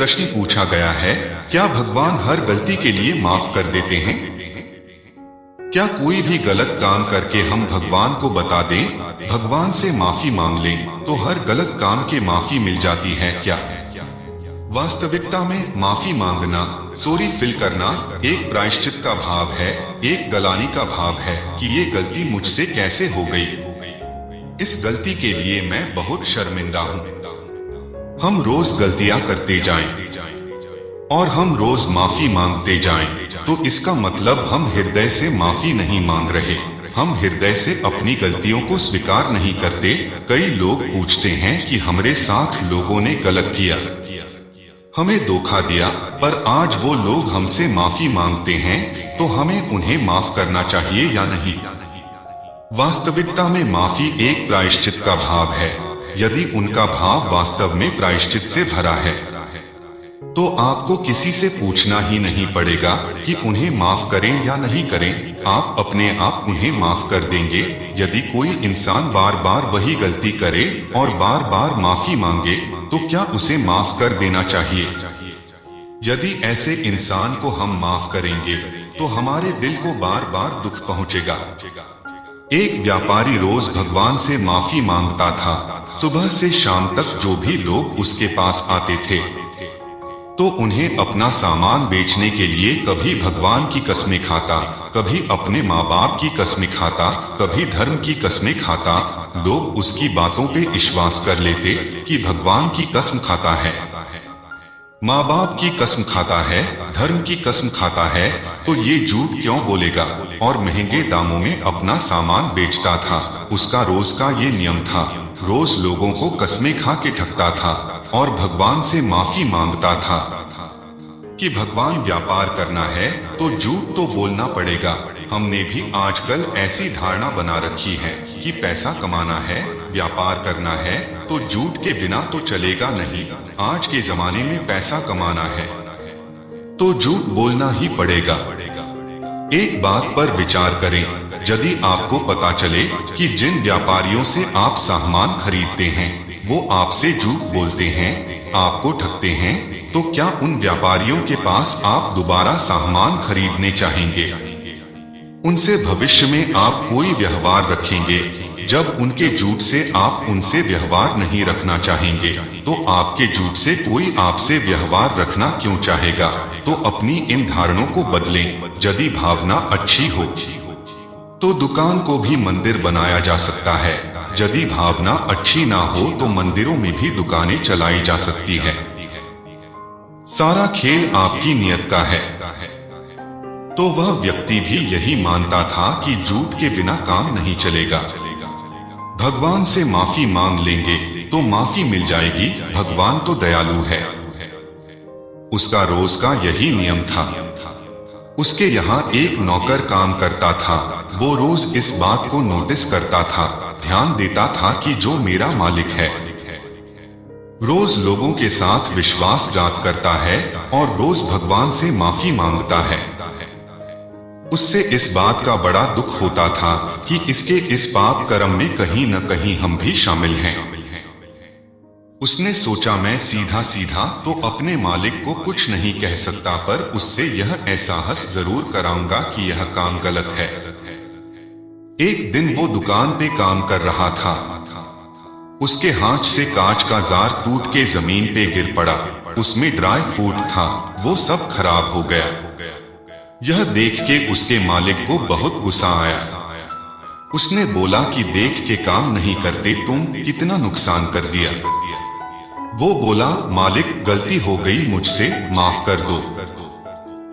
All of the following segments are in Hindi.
प्रश्न पूछा गया है, क्या भगवान हर गलती के लिए माफ कर देते हैं? क्या कोई भी गलत काम करके हम भगवान को बता दें, भगवान से माफी मांग लें, तो हर गलत काम के माफी मिल जाती है क्या? वास्तविकता में माफी मांगना, सॉरी फील करना एक प्रायश्चित का भाव है, एक गलानी का भाव है कि ये गलती मुझसे कैसे हो गई। इस गलती के लिए मैं बहुत शर्मिंदा हूँ। हम रोज गलतियां करते जाएं और हम रोज माफी मांगते जाएं, तो इसका मतलब हम हृदय से माफी नहीं मांग रहे, हम हृदय से अपनी गलतियों को स्वीकार नहीं करते। कई लोग पूछते हैं कि हमारे साथ लोगों ने गलत किया, हमें धोखा दिया, पर आज वो लोग हमसे माफी मांगते हैं, तो हमें उन्हें माफ करना चाहिए या नहीं? वास्तविकता में माफी एक प्रायश्चित का भाव है। यदि उनका भाव वास्तव में प्रायश्चित से भरा है, तो आपको किसी से पूछना ही नहीं पड़ेगा कि उन्हें माफ करें या नहीं करें, आप अपने आप उन्हें माफ कर देंगे। यदि कोई इंसान बार बार वही गलती करे और बार बार माफी मांगे, तो क्या उसे माफ कर देना चाहिए? यदि ऐसे इंसान को हम माफ करेंगे, तो हमारे दिल को बार बार दुख पहुंचेगा। एक व्यापारी रोज भगवान से माफी मांगता था। सुबह से शाम तक जो भी लोग उसके पास आते थे, तो उन्हें अपना सामान बेचने के लिए कभी भगवान की कसमें खाता, कभी अपने माँ बाप की कसमें खाता, कभी धर्म की कसमें खाता। लोग उसकी बातों पे विश्वास कर लेते कि भगवान की कसम खाता है, माँ बाप की कसम खाता है, धर्म की कसम खाता है, तो ये झूठ क्यों बोलेगा? और महंगे दामों में अपना सामान बेचता था। उसका रोज का ये नियम था, रोज लोगों को कसमें खा के ठगता था और भगवान से माफी मांगता था कि भगवान व्यापार करना है तो झूठ तो बोलना पड़ेगा। हमने भी आजकल ऐसी धारणा बना रखी है कि पैसा कमाना है, व्यापार करना है, तो झूठ के बिना तो चलेगा नहीं। आज के जमाने में पैसा कमाना है तो झूठ बोलना ही पड़ेगा। एक बात पर विचार करें, यदि आपको पता चले कि जिन व्यापारियों से आप सामान खरीदते हैं वो आपसे झूठ बोलते हैं, आपको ठगते हैं, तो क्या उन व्यापारियों के पास आप दोबारा सामान खरीदने चाहेंगे? उनसे भविष्य में आप कोई व्यवहार रखेंगे? जब उनके झूठ से आप उनसे व्यवहार नहीं रखना चाहेंगे, तो आपके झूठ से कोई आपसे व्यवहार रखना क्यों चाहेगा? तो अपनी इन धारणों को बदलें। यदि भावना अच्छी हो तो दुकान को भी मंदिर बनाया जा सकता है। यदि भावना अच्छी ना हो तो मंदिरों में भी दुकानें चलाई जा सकती है। सारा खेल आपकी नियत का है। तो वह व्यक्ति भी यही मानता था कि झूठ के बिना काम नहीं चलेगा। भगवान से माफी मांग लेंगे तो माफी मिल जाएगी, भगवान तो दयालु है। उसका रोज का यही नियम था। उसके यहाँ एक नौकर काम करता था। वो रोज इस बात को नोटिस करता था, ध्यान देता था कि जो मेरा मालिक है रोज लोगों के साथ विश्वासघात करता है और रोज भगवान से माफी मांगता है। उससे इस बात का बड़ा दुख होता था कि इसके इस पाप कर्म में कहीं न कहीं हम भी शामिल हैं। उसने सोचा मैं सीधा सीधा तो अपने मालिक को कुछ नहीं कह सकता, पर उससे यह एहसास जरूर कराऊंगा कि यह काम गलत है। एक दिन वो दुकान पे काम कर रहा था। उसके हाथ से कांच का जार टूट के जमीन पे गिर पड़ा। उसमें ड्राई फ्रूट था, वो सब खराब हो गया। यह देख के उसके मालिक को बहुत गुस्सा आया। उसने बोला कि देख के काम नहीं करते, तुम कितना नुकसान कर दिया। वो बोला, मालिक गलती हो गई मुझसे, माफ कर दो।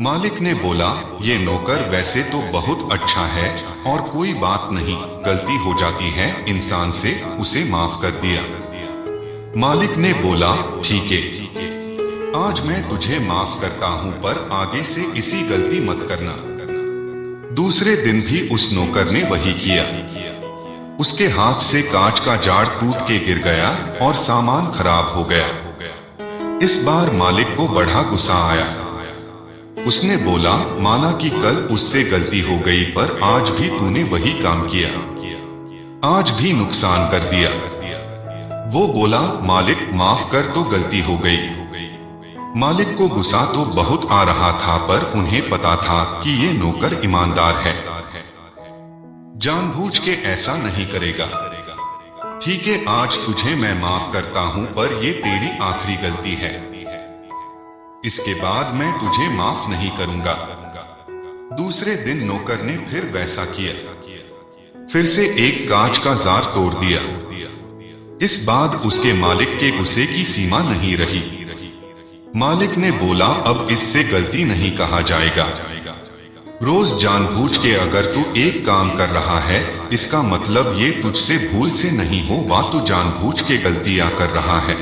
मालिक ने बोला, ये नौकर वैसे तो बहुत अच्छा है और कोई बात नहीं, गलती हो जाती है इंसान से, उसे माफ कर दिया। मालिक ने बोला, ठीक है, आज मैं तुझे माफ करता हूं, पर आगे से इसी गलती मत करना। दूसरे दिन भी उस नौकर ने वही किया। उसके हाथ से कांच का जार टूट के गिर गया और सामान खराब हो गया। इस बार मालिक को बड़ा गुस्सा आया। उसने बोला, माना कि कल उससे गलती हो गई, पर आज भी तूने वही काम किया, आज भी नुकसान कर दिया। वो बोला, मालिक माफ कर, तो गलती हो गई। मालिक को गुस्सा तो बहुत आ रहा था, पर उन्हें पता था कि ये नौकर ईमानदार है, जानबूझ के ऐसा नहीं करेगा। ठीक है, आज तुझे मैं माफ करता हूं, पर ये तेरी आखिरी गलती है। इसके बाद मैं तुझे माफ नहीं करूंगा। दूसरे दिन नौकर ने फिर वैसा किया, फिर से एक कांच का जार तोड़ दिया। इस बाद उसके मालिक के गुस्से की सीमा नहीं रही। मालिक ने बोला, अब इससे गलती नहीं कहा जाएगा। रोज जानबूझ के अगर तू एक काम कर रहा है, इसका मतलब ये तुझसे भूल से नहीं हो, वह तू जानबूझ के गलतियां कर रहा है।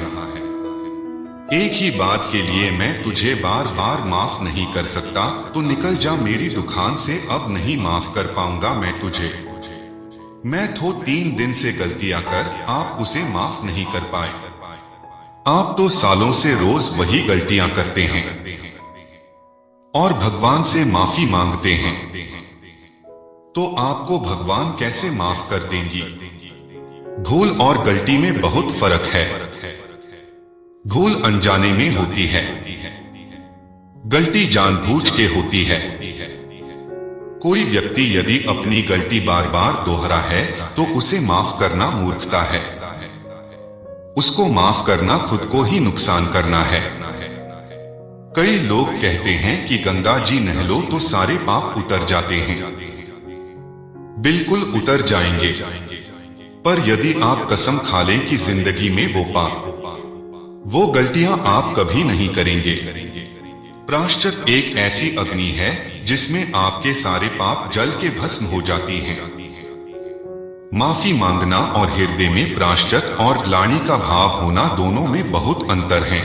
एक ही बात के लिए मैं तुझे बार बार माफ नहीं कर सकता, तो निकल जा मेरी दुकान से, अब नहीं माफ कर पाऊंगा मैं तुझे। मैं तो 3 दिन से गलतियां कर आप उसे माफ नहीं कर पाए। आप तो सालों से रोज वही गलतियां करते हैं और भगवान से माफी मांगते हैं, तो आपको भगवान कैसे माफ कर देंगी? भूल और गलती में बहुत फर्क है। भूल अनजाने में होती है, गलती जानबूझ के होती है। कोई व्यक्ति यदि अपनी गलती बार बार दोहरा है, तो उसे माफ करना मूर्खता है। उसको माफ करना खुद को ही नुकसान करना है। कई लोग कहते हैं कि गंगा जी नहलो तो सारे पाप उतर जाते हैं। बिल्कुल उतर जाएंगे, पर यदि आप कसम खा लें कि जिंदगी में वो पाप, वो गलतियां आप कभी नहीं करेंगे। प्रायश्चित एक ऐसी अग्नि है जिसमें आपके सारे पाप जल के भस्म हो जाती हैं। माफी मांगना और हृदय में प्रायश्चित और ग्लानि का भाव होना, दोनों में बहुत अंतर है।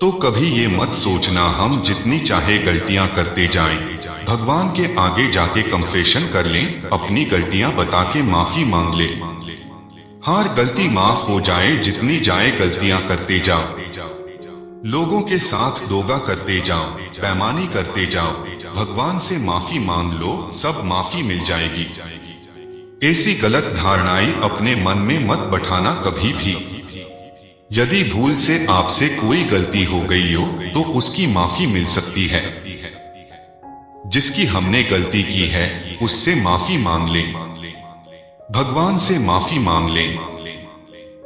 तो कभी ये मत सोचना हम जितनी चाहे गलतियां करते जाएं, भगवान के आगे जाके कन्फेशन कर लें, अपनी गलतियां बता के माफी मांग ले। हर गलती माफ हो जाए, जितनी जाए गलतियां करते जाओ। लोगों के साथ दोगा करते जाओ, बेईमानी करते जाओ, भगवान से माफी मांग लो, सब माफी मिल जाएगी। ऐसी गलत धारणाएं अपने मन में मत बैठाना कभी भी। यदि भूल से आपसे कोई गलती हो गई हो, तो उसकी माफी मिल सकती है। जिसकी हमने गलती की है, उससे माफी मांग लें, भगवान से माफी मांग लें।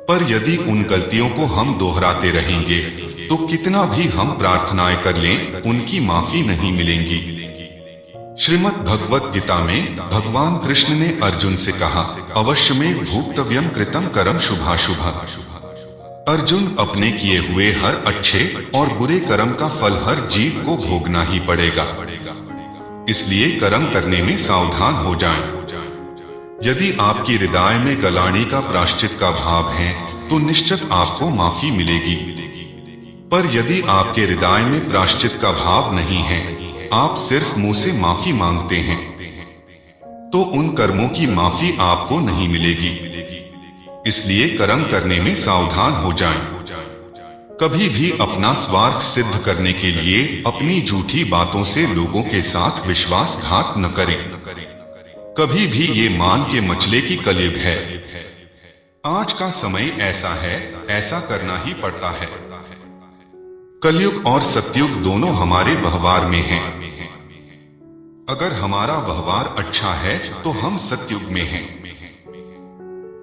पर यदि उन गलतियों को हम दोहराते रहेंगे, तो कितना भी हम प्रार्थनाएं कर लें, उनकी माफी नहीं मिलेंगी। श्रीमद् भगवत गीता में भगवान कृष्ण ने अर्जुन से कहा, अवश्य में भुक्तव्यम कृतम कर्म शुभाशुभा। अर्जुन, अपने किए हुए हर अच्छे और बुरे कर्म का फल हर जीव को भोगना ही पड़ेगा, इसलिए कर्म करने में सावधान हो जाएं। यदि आपकी हृदय में गलानी का प्रायश्चित का भाव है, तो निश्चित आपको माफी मिलेगी। पर यदि आपके हृदय में प्रायश्चित का भाव नहीं है, आप सिर्फ मुंह से माफी मांगते हैं, तो उन कर्मों की माफी आपको नहीं मिलेगी। इसलिए कर्म करने में सावधान हो जाएं। कभी भी अपना स्वार्थ सिद्ध करने के लिए अपनी झूठी बातों से लोगों के साथ विश्वासघात न करें। कभी भी ये मान के मचले की कलयुग है। आज का समय ऐसा है, ऐसा करना ही पड़ता है। कलयुग और सतयुग दोनों हमारे व्यवहार में हैं। अगर हमारा व्यवहार अच्छा है, तो हम सतयुग में हैं।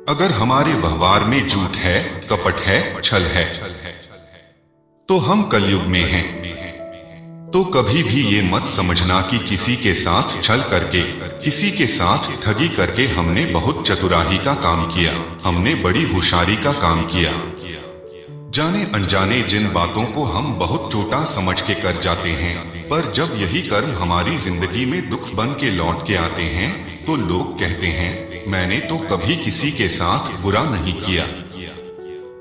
अगर हमारे व्यवहार में झूठ है, कपट है, छल है, तो हम कलयुग में हैं। तो कभी भी ये मत समझना कि किसी के साथ छल करके, किसी के साथ ठगी करके हमने बहुत चतुराई का काम किया, हमने बड़ी होशियारी का काम किया। जाने अनजाने जिन बातों को हम बहुत छोटा समझ के कर जाते हैं, पर जब यही कर्म हमारी जिंदगी में दुख बन के लौट के आते हैं, तो लोग कहते हैं, मैंने तो कभी किसी के साथ बुरा नहीं किया,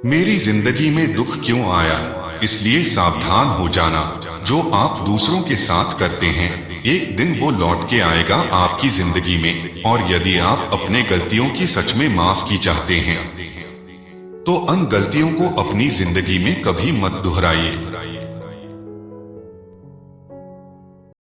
मेरी जिंदगी में दुख क्यों आया? इसलिए सावधान हो जाना। जो आप दूसरों के साथ करते हैं, एक दिन वो लौट के आएगा आपकी जिंदगी में। और यदि आप अपने गलतियों की सच में माफ की चाहते हैं, तो उन गलतियों को अपनी जिंदगी में कभी मत दोहराइए।